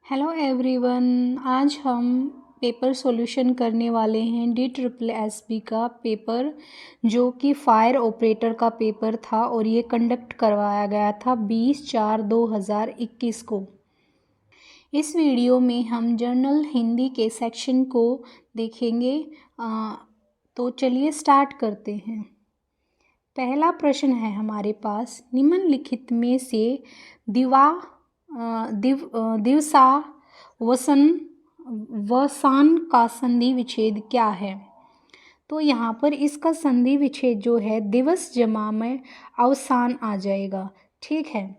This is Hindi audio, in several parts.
हेलो एवरीवन, आज हम पेपर सॉल्यूशन करने वाले हैं DSSB का पेपर, जो कि फायर ऑपरेटर का पेपर था और ये कंडक्ट करवाया गया था 20/4/2021 को। इस वीडियो में हम जर्नल हिंदी के सेक्शन को देखेंगे। तो चलिए स्टार्ट करते हैं। पहला प्रश्न है हमारे पास, निम्नलिखित में से दिवसा वसान का संधि विच्छेद क्या है? तो यहाँ पर इसका संधि विच्छेद जो है दिवस जमा में अवसान आ जाएगा। ठीक है,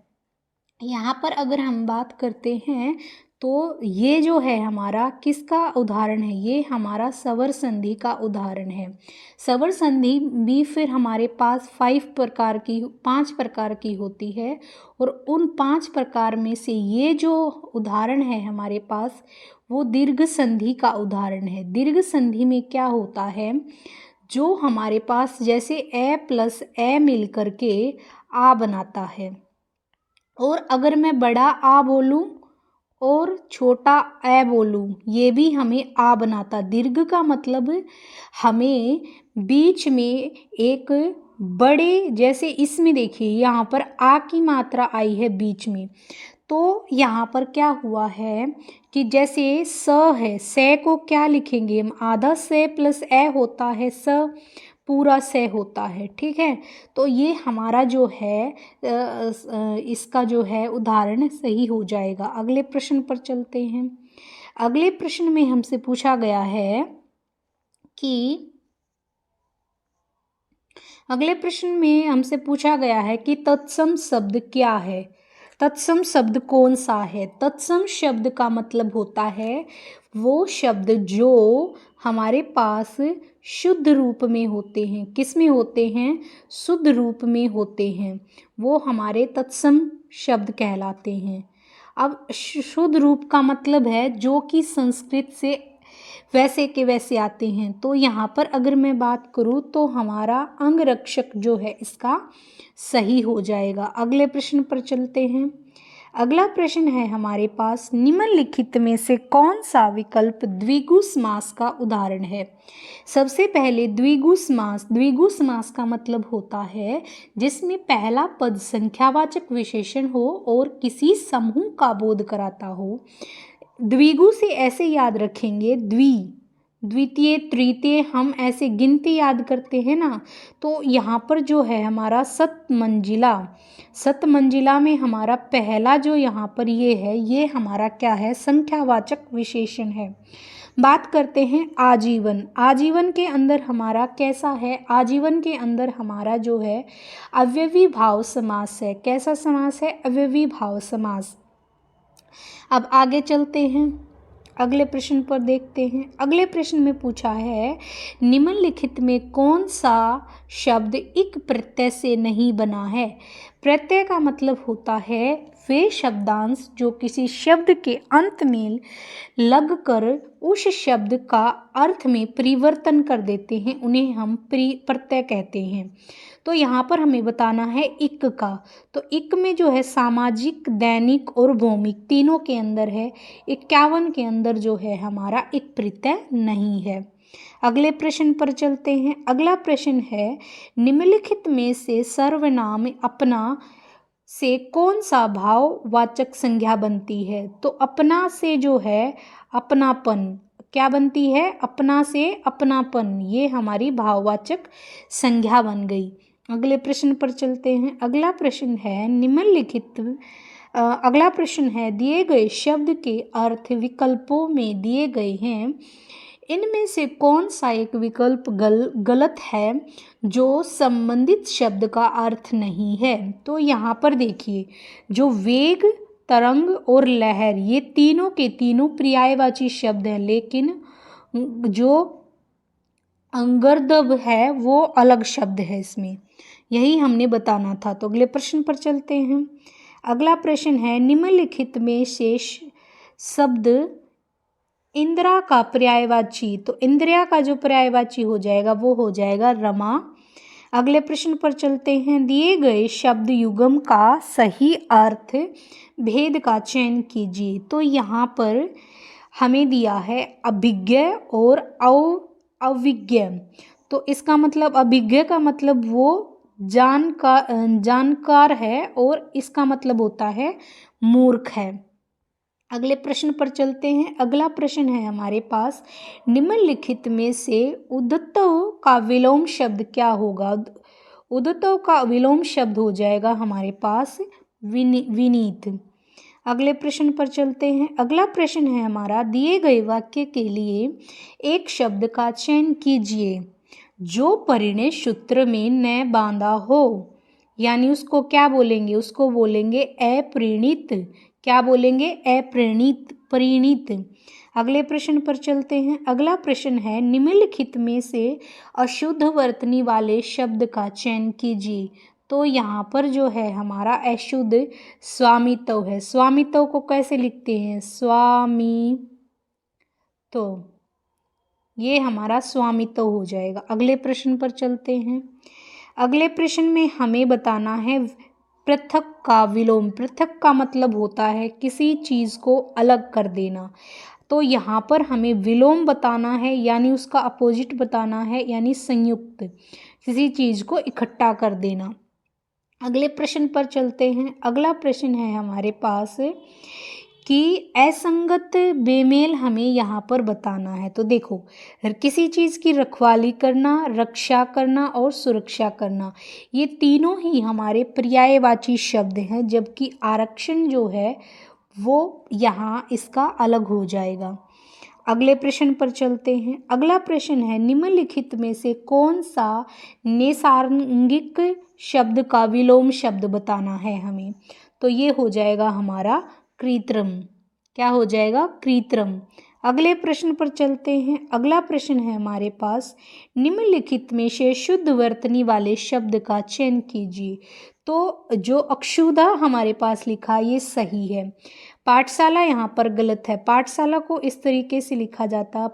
यहाँ पर अगर हम बात करते हैं तो ये जो है हमारा किसका उदाहरण है? ये हमारा स्वर संधि का उदाहरण है। स्वर संधि भी फिर हमारे पास 5 प्रकार की होती है और उन 5 प्रकार में से ये जो उदाहरण है हमारे पास वो दीर्घ संधि का उदाहरण है। दीर्घ संधि में क्या होता है, जो हमारे पास जैसे ए प्लस ए मिल करके आ बनाता है, और अगर मैं बड़ा आ बोलूं और छोटा ए बोलूं ये भी हमें आ बनाता। दीर्घ का मतलब हमें बीच में एक बड़े, जैसे इसमें देखिए यहाँ पर आ की मात्रा आई है बीच में, तो यहाँ पर क्या हुआ है कि जैसे स है, से को क्या लिखेंगे हम? आधा से प्लस ए होता है स, पूरा से होता है। ठीक है, तो ये हमारा जो है इसका जो है उदाहरण सही हो जाएगा। अगले प्रश्न पर चलते हैं। अगले प्रश्न में हमसे पूछा गया है कि तत्सम शब्द क्या है? तत्सम शब्द कौन सा है? तत्सम शब्द का मतलब होता है वो शब्द जो हमारे पास शुद्ध रूप में होते हैं। किस में होते हैं? शुद्ध रूप में होते हैं, वो हमारे तत्सम शब्द कहलाते हैं। अब शुद्ध रूप का मतलब है जो कि संस्कृत से वैसे के वैसे आते हैं। तो यहाँ पर अगर मैं बात करूँ तो हमारा अंगरक्षक जो है इसका सही हो जाएगा। अगले प्रश्न पर चलते हैं। अगला प्रश्न है हमारे पास, निम्नलिखित में से कौन सा विकल्प द्विगु समास का उदाहरण है? सबसे पहले द्विगु समास का मतलब होता है जिसमें पहला पद संख्यावाचक विशेषण हो और किसी समूह का बोध कराता हो। द्विगु से ऐसे याद रखेंगे, द्वितीय तृतीय हम ऐसे गिनती याद करते हैं ना, तो यहाँ पर जो है हमारा सतमंजिला में हमारा पहला जो यहाँ पर ये है, ये हमारा क्या है? संख्यावाचक विशेषण है। बात करते हैं आजीवन के अंदर हमारा कैसा है? आजीवन के अंदर हमारा जो है अव्ययी भाव समास है। कैसा समास है? अव्ययी भाव समास। अब आगे चलते हैं, अगले प्रश्न पर देखते हैं। अगले प्रश्न में पूछा है, निम्नलिखित में कौन सा शब्द इक प्रत्यय से नहीं बना है? प्रत्यय का मतलब होता है वे शब्दांश जो किसी शब्द के अंत में लगकर उस शब्द का अर्थ में परिवर्तन कर देते हैं, उन्हें हम प्रत्यय कहते हैं। तो यहाँ पर हमें बताना है इक का। तो इक में जो है सामाजिक, दैनिक और भौमिक तीनों के अंदर है। 51 के अंदर जो है हमारा इक प्रत्यय नहीं है। अगले प्रश्न पर चलते हैं। अगला प्रश्न है, निम्नलिखित में से सर्वनाम अपना से कौन सा भाववाचक संज्ञा बनती है? तो अपना से जो है अपनापन, क्या बनती है? अपना से अपनापन, ये हमारी भाववाचक संज्ञा बन गई। अगले प्रश्न पर चलते हैं। अगला प्रश्न है दिए गए शब्द के अर्थ विकल्पों में दिए गए हैं, इनमें से कौन सा एक विकल्प गलत है जो संबंधित शब्द का अर्थ नहीं है? तो यहाँ पर देखिए, जो वेग, तरंग और लहर ये तीनों के तीनों पर्यायवाची शब्द हैं, लेकिन जो अंगर्दभ है वो अलग शब्द है इसमें, यही हमने बताना था। तो अगले प्रश्न पर चलते हैं। अगला प्रश्न है, निम्नलिखित में शेष शब्द इंदिरा का पर्यायवाची, तो इंदिरा का जो पर्यायवाची हो जाएगा वो हो जाएगा रमा। अगले प्रश्न पर चलते हैं। दिए गए शब्द युग्म का सही अर्थ भेद का चयन कीजिए। तो यहाँ पर हमें दिया है अभिज्ञ और अविज्ञ। तो इसका मतलब अभिज्ञ का मतलब वो जानकार है और इसका मतलब होता है मूर्ख है। अगले प्रश्न पर चलते हैं। अगला प्रश्न है हमारे पास, निम्नलिखित में से उद्धतव का विलोम शब्द क्या होगा? उद्धतव का विलोम शब्द हो जाएगा हमारे पास विनीत। अगले प्रश्न पर चलते हैं। अगला प्रश्न है हमारा, दिए गए वाक्य के लिए एक शब्द का चयन कीजिए जो परिणय सूत्र में न बांधा हो। यानी उसको क्या बोलेंगे? उसको बोलेंगे अपरिणित। क्या बोलेंगे? परिणित। अगले प्रश्न पर चलते हैं। अगला प्रश्न है, निम्नलिखित में से अशुद्ध वर्तनी वाले शब्द का चयन कीजिए। तो यहाँ पर जो है हमारा अशुद्ध स्वामित्व है। स्वामित्व को कैसे लिखते हैं? स्वामित्व। ये हमारा स्वामित्व हो जाएगा। अगले प्रश्न पर चलते हैं। अगले प्रश्न में हमें बताना है पृथक का विलोम। पृथक का मतलब होता है किसी चीज़ को अलग कर देना। तो यहाँ पर हमें विलोम बताना है, यानी उसका अपोजिट बताना है, यानी संयुक्त, किसी चीज़ को इकट्ठा कर देना। अगले प्रश्न पर चलते हैं। अगला प्रश्न है हमारे पास कि असंगत बेमेल हमें यहाँ पर बताना है। तो देखो, किसी चीज़ की रखवाली करना, रक्षा करना और सुरक्षा करना, ये तीनों ही हमारे पर्यायवाची शब्द हैं, जबकि आरक्षण जो है वो यहाँ इसका अलग हो जाएगा। अगले प्रश्न पर चलते हैं। अगला प्रश्न है, निम्नलिखित में से कौन सा नैसर्गिक शब्द का विलोम शब्द बताना है हमें? तो ये हो जाएगा हमारा कृत्रिम। क्या हो जाएगा? कृत्रिम। अगले प्रश्न पर चलते हैं। अगला प्रश्न है हमारे पास, निम्नलिखित में से शुद्ध वर्तनी वाले शब्द का चयन कीजिए। तो जो अक्षुधा हमारे पास लिखा ये सही है। पाठशाला यहाँ पर गलत है। पाठशाला को इस तरीके से लिखा जाता,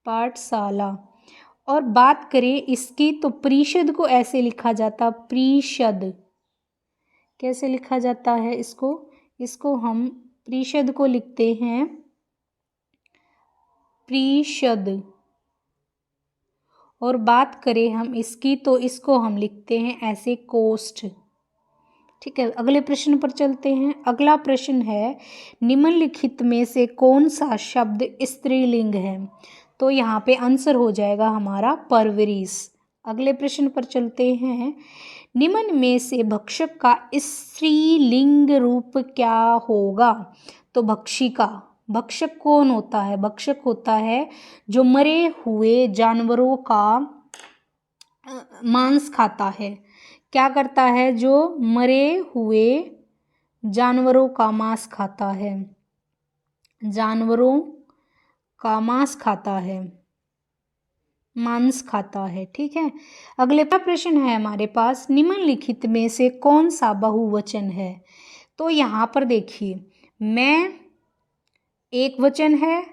पाठशाला। और बात करें इसकी तो परिषद को ऐसे लिखा जाता, परिषद। कैसे लिखा जाता है इसको हम परिषद को लिखते हैं परिषद। और बात करें हम इसकी तो इसको हम लिखते हैं ऐसे कोष्ठ। ठीक है। अगले प्रश्न पर चलते हैं। अगला प्रश्न है, निम्नलिखित में से कौन सा शब्द स्त्रीलिंग है? तो यहाँ पे आंसर हो जाएगा हमारा परवरिश। अगले प्रश्न पर चलते हैं। निम्न में से भक्षक का स्त्रीलिंग रूप क्या होगा? तो भक्षिका। भक्षक कौन होता है? भक्षक होता है जो मरे हुए जानवरों का मांस खाता है। क्या करता है? जो मरे हुए जानवरों का मांस खाता है। जानवरों का मांस खाता है, मांस खाता है। ठीक है। अगले प्रश्न है हमारे पास, निम्नलिखित में से कौन सा बहुवचन है? तो यहाँ पर देखिए, मैं एक वचन है,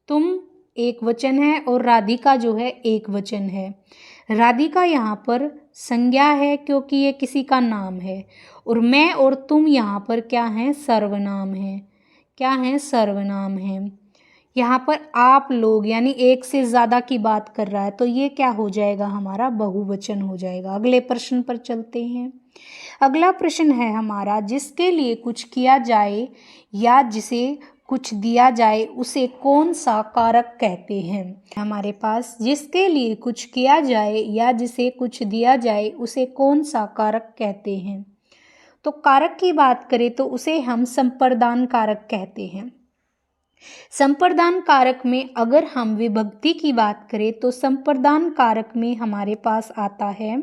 तुम एक वचन है और राधिका जो है एक वचन है। राधिका यहाँ पर संज्ञा है क्योंकि ये किसी का नाम है, और मैं और तुम यहाँ पर क्या हैं? सर्वनाम है। क्या है? सर्वनाम है। यहाँ पर आप लोग यानी एक से ज़्यादा की बात कर रहा है, तो ये क्या हो जाएगा? हमारा बहुवचन हो जाएगा। अगले प्रश्न पर चलते हैं। अगला प्रश्न है हमारा, जिसके लिए कुछ किया जाए या जिसे कुछ दिया जाए उसे कौन सा कारक कहते हैं? हमारे पास जिसके लिए कुछ किया जाए या जिसे कुछ दिया जाए उसे कौन सा कारक कहते हैं? तो कारक की बात करें तो उसे हम संप्रदान कारक कहते हैं। संप्रदान कारक में अगर हम विभक्ति की बात करें तो संप्रदान कारक में हमारे पास आता है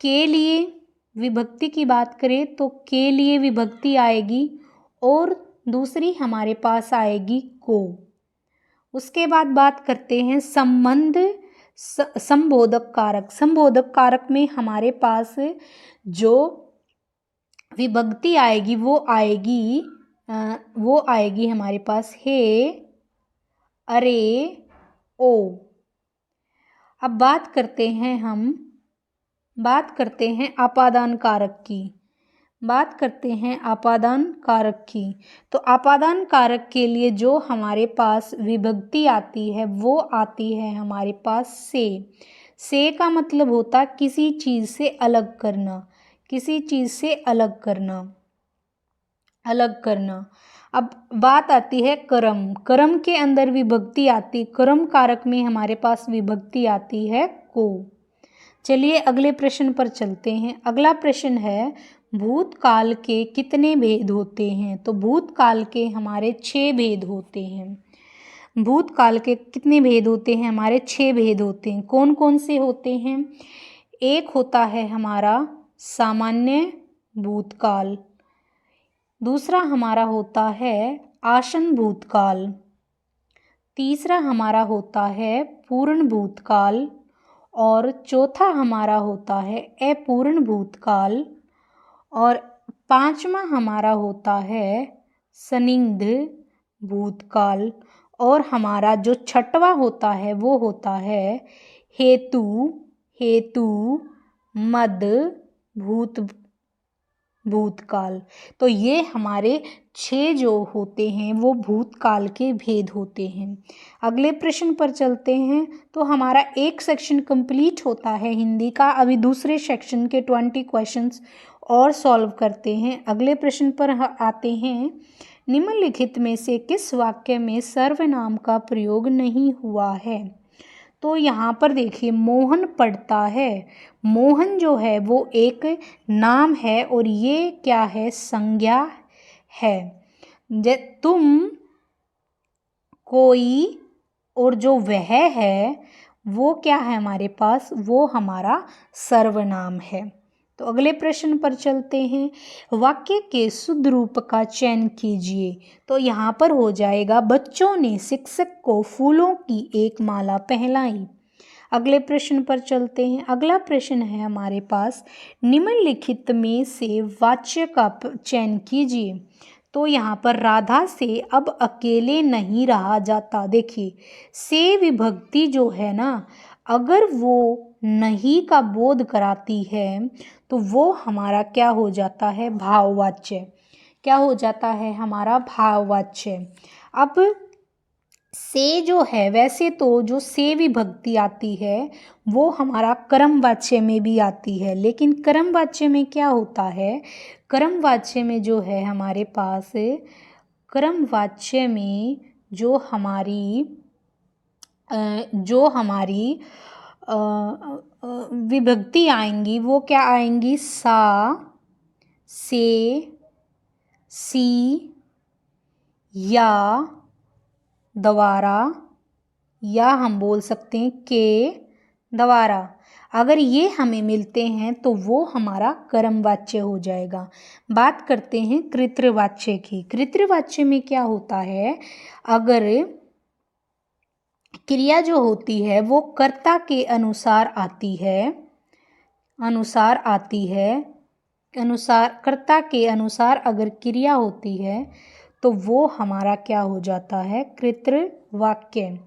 के लिए। विभक्ति की बात करें तो के लिए विभक्ति आएगी और दूसरी हमारे पास आएगी को। उसके बाद बात करते हैं संबंध संबोधक कारक। संबोधक कारक में हमारे पास जो विभक्ति आएगी वो आएगी हमारे पास हे, अरे, ओ। अब बात करते हैं आपादान कारक की। तो आपादान कारक के लिए जो हमारे पास विभक्ति आती है वो आती है हमारे पास से का मतलब होता है किसी चीज़ से अलग करना। अब बात आती है कर्म के अंदर विभक्ति आती, कर्म कारक में हमारे पास विभक्ति आती है को। चलिए अगले प्रश्न पर चलते हैं। अगला प्रश्न है भूतकाल के कितने भेद होते हैं? तो भूतकाल के हमारे 6 भेद होते हैं। भूतकाल के कितने भेद होते हैं? हमारे 6 भेद होते हैं। कौन कौन से होते हैं? एक होता है हमारा सामान्य भूतकाल, दूसरा हमारा होता है आसन भूतकाल, तीसरा हमारा होता है पूर्ण भूतकाल और चौथा हमारा होता है अपूर्ण भूतकाल और पांचवा हमारा होता है संदिग्ध भूतकाल और हमारा जो छठवा होता है वो होता है हेतु मद भूतकाल। तो ये हमारे 6 जो होते हैं वो भूतकाल के भेद होते हैं। अगले प्रश्न पर चलते हैं। तो हमारा एक सेक्शन कंप्लीट होता है हिंदी का। अभी दूसरे सेक्शन के 20 क्वेश्चंस और सॉल्व करते हैं। अगले प्रश्न पर आते हैं। निम्नलिखित में से किस वाक्य में सर्वनाम का प्रयोग नहीं हुआ है? तो यहाँ पर देखिए मोहन पढ़ता है। मोहन जो है वो एक नाम है और ये क्या है? संज्ञा है। तुम, कोई और जो वह है वो क्या है हमारे पास? वो हमारा सर्वनाम है। तो अगले प्रश्न पर चलते हैं। वाक्य के शुद्ध रूप का चयन कीजिए। तो यहाँ पर हो जाएगा बच्चों ने शिक्षक को फूलों की एक माला पहनाई। अगले प्रश्न पर चलते हैं। अगला प्रश्न है हमारे पास निम्नलिखित में से वाच्य का चयन कीजिए। तो यहाँ पर राधा से अब अकेले नहीं रहा जाता। देखिए से विभक्ति जो है ना, अगर वो नहीं का बोध कराती है तो वो हमारा क्या हो जाता है? भाववाच्य। क्या हो जाता है? हमारा भाववाच्य। अब से जो है, वैसे तो जो से विभक्ति आती है वो हमारा कर्मवाच्य में भी आती है, लेकिन कर्मवाच्य में क्या होता है? कर्मवाच्य में जो है हमारे पास, कर्मवाच्य में जो हमारी विभक्ति आएंगी वो क्या आएंगी? सा, से, सी या द्वारा, या हम बोल सकते हैं के द्वारा। अगर ये हमें मिलते हैं तो वो हमारा कर्मवाच्य हो जाएगा। बात करते हैं कृतवाच्य की। कृतवाच्य में क्या होता है? अगर क्रिया जो होती है वो कर्ता के अनुसार आती है, कर्ता के अनुसार अगर क्रिया होती है तो वो हमारा क्या हो जाता है? कृतवाक्य।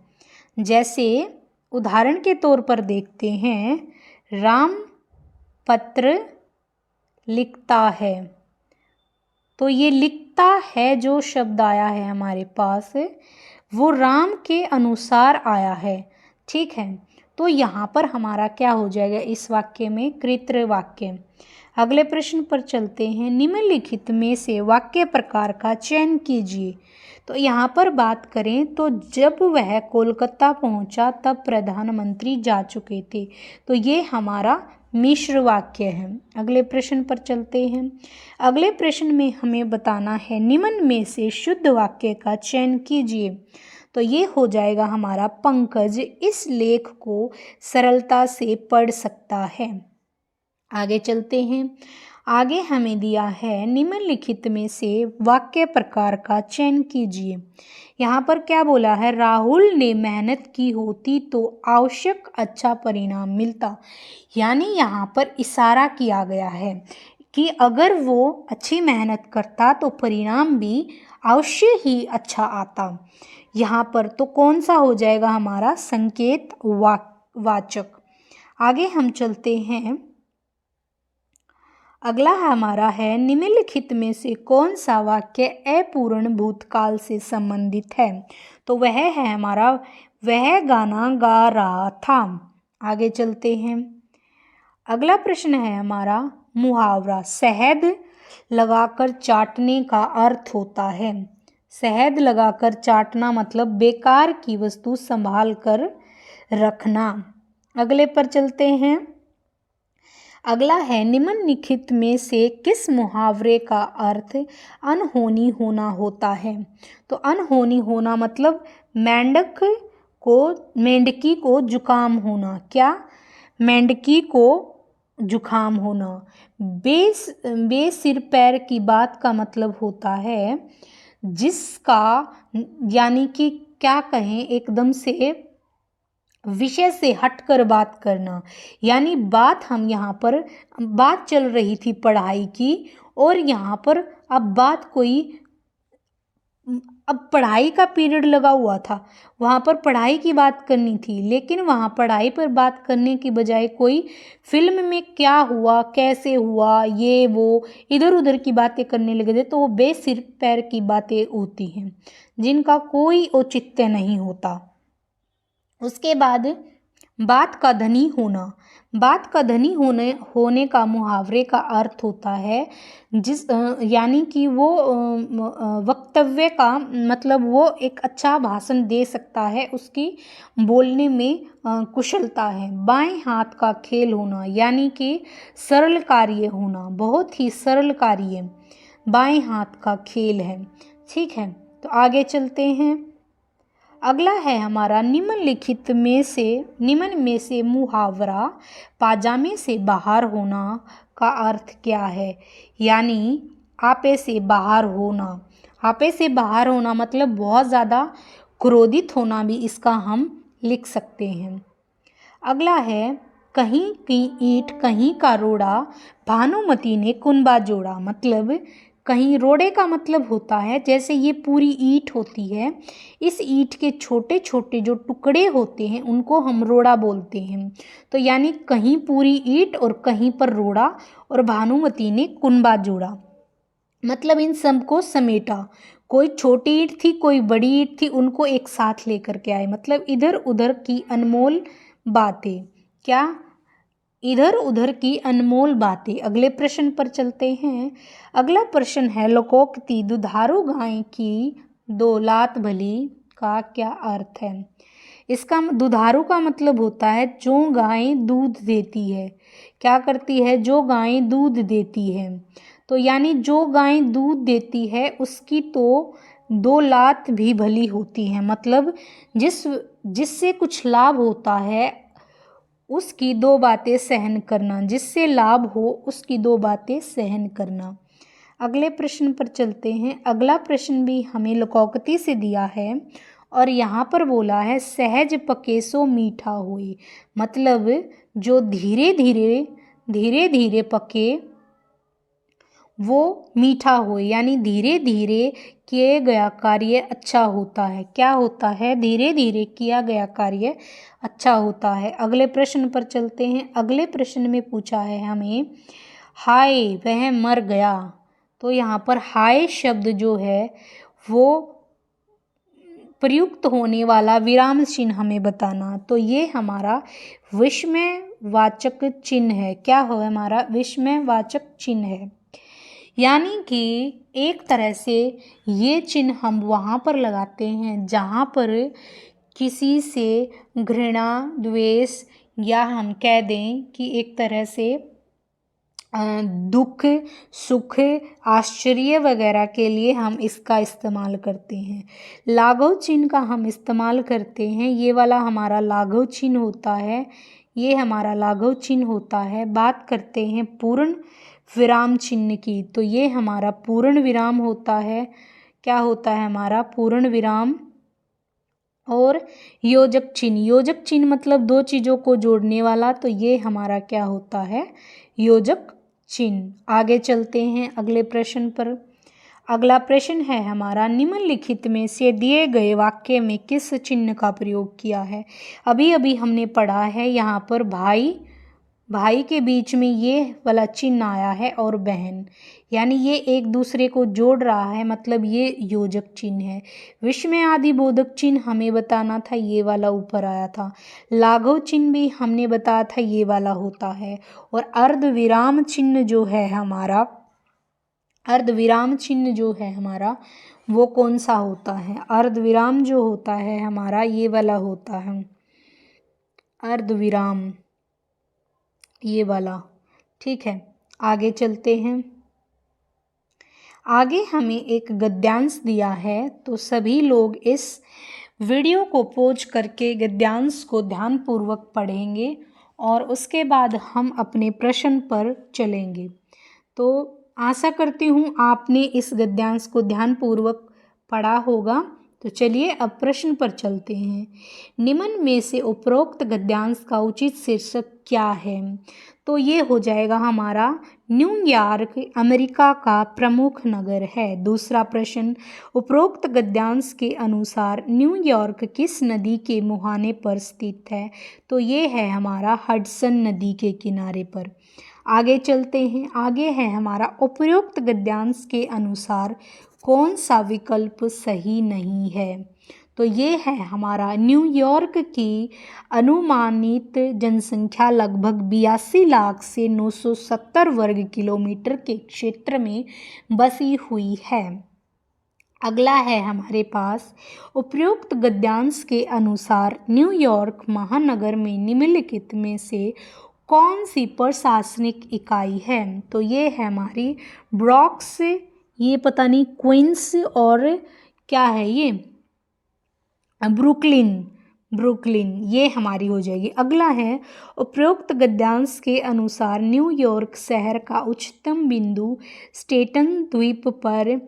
जैसे उदाहरण के तौर पर देखते हैं, राम पत्र लिखता है। तो ये लिखता है जो शब्द आया है हमारे पास वो राम के अनुसार आया है। ठीक है, तो यहाँ पर हमारा क्या हो जाएगा? इस वाक्य में कृतवाक्य। अगले प्रश्न पर चलते हैं। निम्नलिखित में से वाक्य प्रकार का चयन कीजिए। तो यहाँ पर बात करें तो जब वह कोलकाता पहुँचा तब प्रधानमंत्री जा चुके थे। तो ये हमारा मिश्र वाक्य है। अगले प्रश्न पर चलते हैं। अगले प्रश्न में हमें बताना है निम्न में से शुद्ध वाक्य का चयन कीजिए। तो ये हो जाएगा हमारा पंकज इस लेख को सरलता से पढ़ सकता है। आगे चलते हैं। आगे हमें दिया है निम्नलिखित में से वाक्य प्रकार का चयन कीजिए। यहाँ पर क्या बोला है? राहुल ने मेहनत की होती तो आवश्यक अच्छा परिणाम मिलता। यानी यहाँ पर इशारा किया गया है कि अगर वो अच्छी मेहनत करता तो परिणाम भी अवश्य ही अच्छा आता। यहाँ पर तो कौन सा हो जाएगा? हमारा संकेत वाचक। आगे हम चलते हैं। अगला हमारा है निम्नलिखित में से कौन सा वाक्य अपूर्ण भूतकाल से संबंधित है। तो वह है हमारा वह गाना गा रहा था। आगे चलते हैं। अगला प्रश्न है हमारा मुहावरा शहद लगाकर चाटने का अर्थ होता है। शहद लगाकर चाटना मतलब बेकार की वस्तु संभाल कर रखना। अगले पर चलते हैं। अगला है निम्नलिखित में से किस मुहावरे का अर्थ अनहोनी होना होता है। तो अनहोनी होना मतलब मेंढकी को जुकाम होना। क्या? मेंढकी को जुकाम होना। बेसिर पैर की बात का मतलब होता है जिसका यानी कि क्या कहें एकदम से विषय से हटकर बात करना। यानी बात चल रही थी पढ़ाई की और यहाँ पर अब पढ़ाई का पीरियड लगा हुआ था, वहाँ पर पढ़ाई की बात करनी थी, लेकिन वहाँ पढ़ाई पर बात करने की बजाय कोई फिल्म में क्या हुआ कैसे हुआ ये वो इधर उधर की बातें करने लगे थे। तो वो बेसिर पैर की बातें होती हैं जिनका कोई औचित्य नहीं होता। उसके बाद बात का धनी होना। बात का धनी होने का मुहावरे का अर्थ होता है यानी कि वो वक्तव्य का मतलब वो एक अच्छा भाषण दे सकता है, उसकी बोलने में कुशलता है। बाएं हाथ का खेल होना यानी कि सरल कार्य होना, बहुत ही सरल कार्य बाएं हाथ का खेल है। ठीक है, तो आगे चलते हैं। अगला है हमारा निम्न में से मुहावरा पाजामे से बाहर होना का अर्थ क्या है। यानी आपे से बाहर होना। आपे से बाहर होना मतलब बहुत ज़्यादा क्रोधित होना भी इसका हम लिख सकते हैं। अगला है कहीं की ईंट कहीं का रोड़ा भानुमती ने कुनबा जोड़ा। मतलब कहीं रोड़े का मतलब होता है जैसे ये पूरी ईंट होती है, इस ईंट के छोटे छोटे जो टुकड़े होते हैं उनको हम रोड़ा बोलते हैं। तो यानी कहीं पूरी ईंट और कहीं पर रोड़ा और भानुमती ने कुनबा जोड़ा मतलब इन सबको समेटा। कोई छोटी ईंट थी कोई बड़ी ईंट थी, उनको एक साथ लेकर के आए। मतलब इधर उधर की अनमोल बातें। क्या? इधर उधर की अनमोल बातें। अगले प्रश्न पर चलते हैं। अगला प्रश्न है लोकोक्ति दुधारू गाय की दो लात भली का क्या अर्थ है। इसका दुधारू का मतलब होता है जो गाय दूध देती है। क्या करती है? जो गाय दूध देती है। तो यानी जो गाय दूध देती है उसकी तो दो लात भी भली होती है। मतलब जिससे कुछ लाभ होता है उसकी दो बातें सहन करना, जिससे लाभ हो उसकी दो बातें सहन करना। अगले प्रश्न पर चलते हैं। अगला प्रश्न भी हमें लोकोक्ति से दिया है और यहाँ पर बोला है सहज पके सो मीठा होए। मतलब जो धीरे धीरे पके वो मीठा हो, यानी धीरे धीरे किए गया कार्य अच्छा होता है। क्या होता है? धीरे धीरे किया गया कार्य अच्छा होता है। अगले प्रश्न पर चलते हैं। अगले प्रश्न में पूछा है हमें हाय वह मर गया। तो यहाँ पर हाय शब्द जो है वो प्रयुक्त होने वाला विराम चिन्ह हमें बताना। तो ये हमारा विस्मयवाचक चिन्ह है। क्या हो हमारा? विस्मयवाचक चिन्ह है। यानी कि एक तरह से ये चिन्ह हम वहाँ पर लगाते हैं जहाँ पर किसी से घृणा द्वेष या हम कह दें कि एक तरह से दुख सुख आश्चर्य वगैरह के लिए हम इसका इस्तेमाल करते हैं। लाघव चिन्ह का हम इस्तेमाल करते हैं। ये वाला हमारा लाघव चिन्ह होता है। ये हमारा लाघव चिन्ह होता है। बात करते हैं पूर्ण विराम चिन्ह की। तो ये हमारा पूर्ण विराम होता है। क्या होता है हमारा? पूर्ण विराम। और योजक चिन्ह मतलब दो चीज़ों को जोड़ने वाला। तो ये हमारा क्या होता है? योजक चिन्ह। आगे चलते हैं अगले प्रश्न पर। अगला प्रश्न है हमारा, निम्नलिखित में से दिए गए वाक्य में किस चिन्ह का प्रयोग किया है। अभी अभी हमने पढ़ा है यहाँ पर भाई के बीच में ये वाला चिन्ह आया है और बहन, यानी ये एक दूसरे को जोड़ रहा है, मतलब ये योजक चिन्ह है। विस्मय आदि बोधक चिन्ह हमें बताना था, ये वाला ऊपर आया था। लाघव चिन्ह भी हमने बताया था, ये वाला होता है। और अर्धविराम चिन्ह जो है हमारा वो कौन सा होता है। अर्धविराम जो होता है हमारा ये वाला होता है, अर्धविराम ये वाला। ठीक है, आगे चलते हैं। आगे हमें एक गद्यांश दिया है, तो सभी लोग इस वीडियो को पॉज करके गद्यांश को ध्यानपूर्वक पढ़ेंगे और उसके बाद हम अपने प्रश्न पर चलेंगे। तो आशा करती हूँ आपने इस गद्यांश को ध्यानपूर्वक पढ़ा होगा। तो चलिए अब प्रश्न पर चलते हैं। निम्न में से उपरोक्त गद्यांश का उचित शीर्षक क्या है। तो ये हो जाएगा हमारा, न्यूयॉर्क अमेरिका का प्रमुख नगर है। दूसरा प्रश्न, उपरोक्त गद्यांश के अनुसार न्यूयॉर्क किस नदी के मुहाने पर स्थित है। तो ये है हमारा हडसन नदी के किनारे पर। आगे चलते हैं। आगे है हमारा, उपरोक्त गद्यांश के अनुसार कौन सा विकल्प सही नहीं है। तो ये है हमारा, न्यूयॉर्क की अनुमानित जनसंख्या लगभग 82 लाख से 970 वर्ग किलोमीटर के क्षेत्र में बसी हुई है। अगला है हमारे पास, उपरोक्त गद्यांश के अनुसार न्यूयॉर्क महानगर में निम्नलिखित में से कौन सी प्रशासनिक इकाई है। तो ये है हमारी ब्रॉक्स, ये पता नहीं क्वींस और क्या है ये ब्रुकलिन ये हमारी हो जाएगी। अगला है, उपरोक्त गद्यांश के अनुसार न्यूयॉर्क शहर का उच्चतम बिंदु स्टेटन द्वीप पर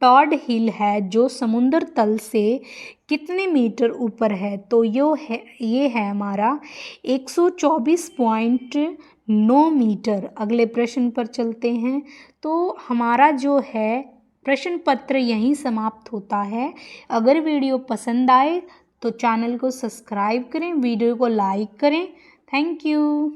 टॉड हिल है, जो समुद्र तल से कितने मीटर ऊपर है। तो ये है हमारा 124.9 मीटर। अगले प्रश्न पर चलते हैं। तो हमारा जो है प्रश्न पत्र यहीं समाप्त होता है। अगर वीडियो पसंद आए तो चैनल को सब्सक्राइब करें, वीडियो को लाइक करें। Thank you.